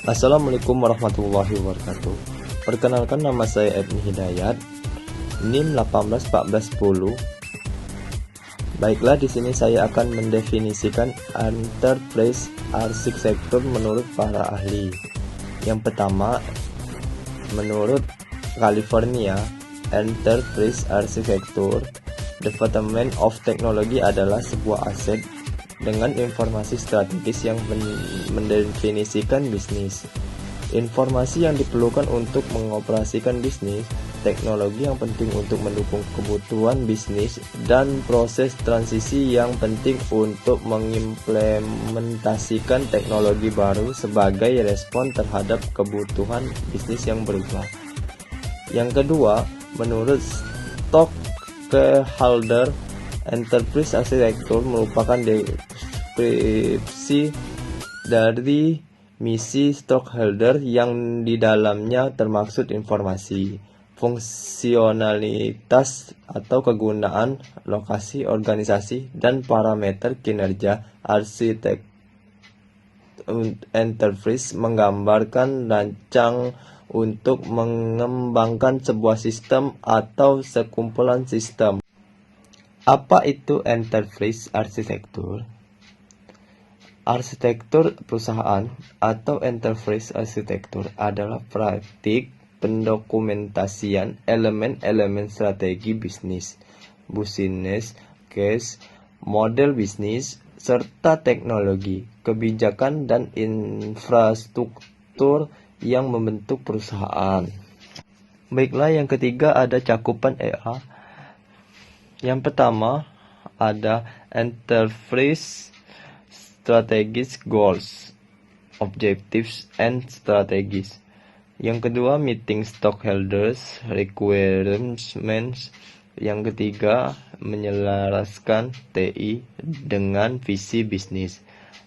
Assalamualaikum warahmatullahi wabarakatuh. Perkenalkan, nama saya Ibni Hidayat, NIM 181410. Baiklah, di sini saya akan mendefinisikan enterprise arsitektur menurut para ahli. Yang pertama, menurut California Enterprise Architecture Department of Technology adalah sebuah aset dengan informasi strategis yang mendefinisikan bisnis. Informasi yang diperlukan untuk mengoperasikan bisnis, teknologi yang penting untuk mendukung kebutuhan bisnis, dan proses transisi yang penting untuk mengimplementasikan teknologi baru sebagai respon terhadap kebutuhan bisnis yang berubah. Yang kedua, menurut Stockholder, Enterprise Architecture merupakan deskripsi dari misi stockholder yang di dalamnya termaksud informasi, fungsionalitas atau kegunaan, lokasi organisasi, dan parameter kinerja. Arsitek enterprise menggambarkan rancang untuk mengembangkan sebuah sistem atau sekumpulan sistem. Apa itu enterprise arsitektur? Arsitektur perusahaan atau enterprise arsitektur adalah praktik pendokumentasian elemen-elemen strategi bisnis, business case, model bisnis, serta teknologi, kebijakan, dan infrastruktur yang membentuk perusahaan. Baiklah, yang ketiga ada cakupan EA. Yang pertama ada Enterprise Strategic Goals, Objectives and Strategies. Yang kedua, Meeting Stockholders Requirements. Yang ketiga, menyelaraskan TI dengan visi bisnis.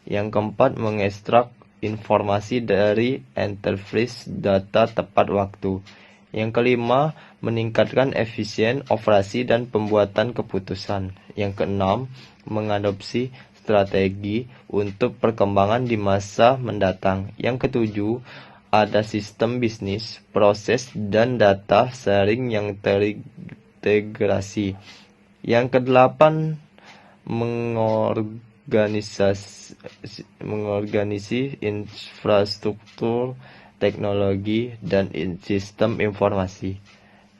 Yang keempat, mengekstrak informasi dari enterprise data tepat waktu. Yang kelima, meningkatkan efisien operasi dan pembuatan keputusan. Yang keenam, mengadopsi strategi untuk perkembangan di masa mendatang. Yang ketujuh, ada sistem bisnis, proses, dan data sharing yang terintegrasi. Yang kedelapan, mengorganisasi infrastruktur, teknologi, dan sistem informasi.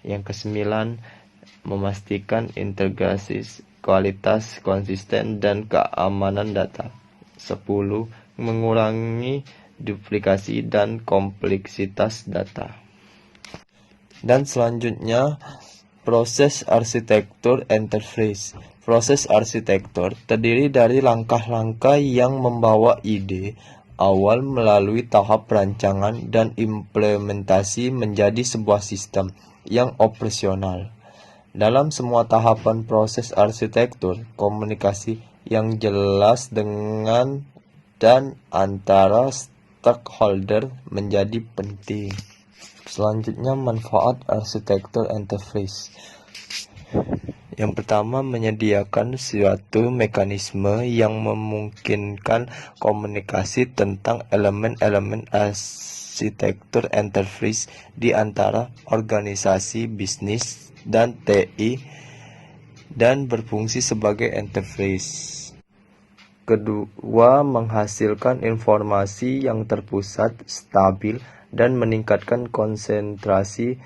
Yang kesembilan, memastikan integrasi, kualitas, konsisten, dan keamanan data. 10. Mengurangi duplikasi dan kompleksitas data. Dan selanjutnya, proses arsitektur enterprise. Proses arsitektur terdiri dari langkah-langkah yang membawa ide awal melalui tahap perancangan dan implementasi menjadi sebuah sistem yang operasional. Dalam semua tahapan proses arsitektur, komunikasi yang jelas dengan dan antara stakeholder menjadi penting. Selanjutnya, manfaat arsitektur enterprise. Yang pertama, menyediakan suatu mekanisme yang memungkinkan komunikasi tentang elemen-elemen arsitektur enterprise di antara organisasi bisnis dan TI dan berfungsi sebagai enterprise. Kedua, menghasilkan informasi yang terpusat, stabil, dan meningkatkan konsentrasi,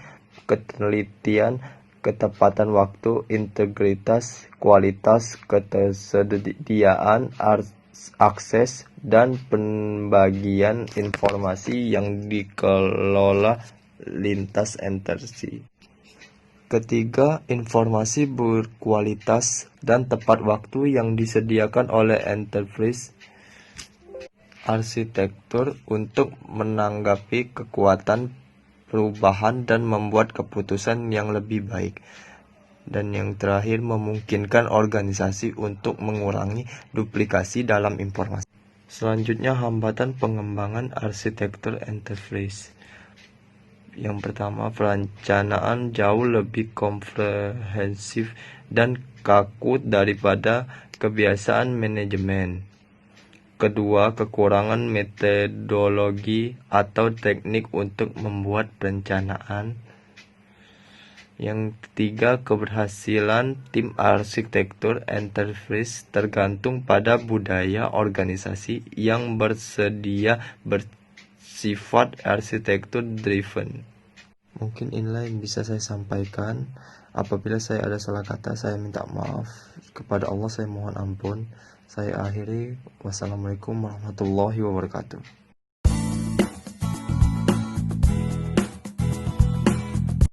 ketelitian, ketepatan waktu, integritas, kualitas, ketersediaan, akses, dan pembagian informasi yang dikelola lintas enterprise. Ketiga, informasi berkualitas dan tepat waktu yang disediakan oleh enterprise arsitektur untuk menanggapi kekuatan perubahan dan membuat keputusan yang lebih baik. Dan yang terakhir, memungkinkan organisasi untuk mengurangi duplikasi dalam informasi. Selanjutnya, hambatan pengembangan arsitektur enterprise. Yang pertama, perencanaan jauh lebih komprehensif dan kaku daripada kebiasaan manajemen. kedua, kekurangan metodologi atau teknik untuk membuat perencanaan. Yang ketiga, keberhasilan tim arsitektur enterprise tergantung pada budaya organisasi yang bersedia bersifat arsitektur driven. Mungkin inilah yang bisa saya sampaikan. Apabila saya ada salah kata, saya minta maaf. Kepada Allah saya mohon ampun. Saya akhiri. Wassalamualaikum warahmatullahi wabarakatuh.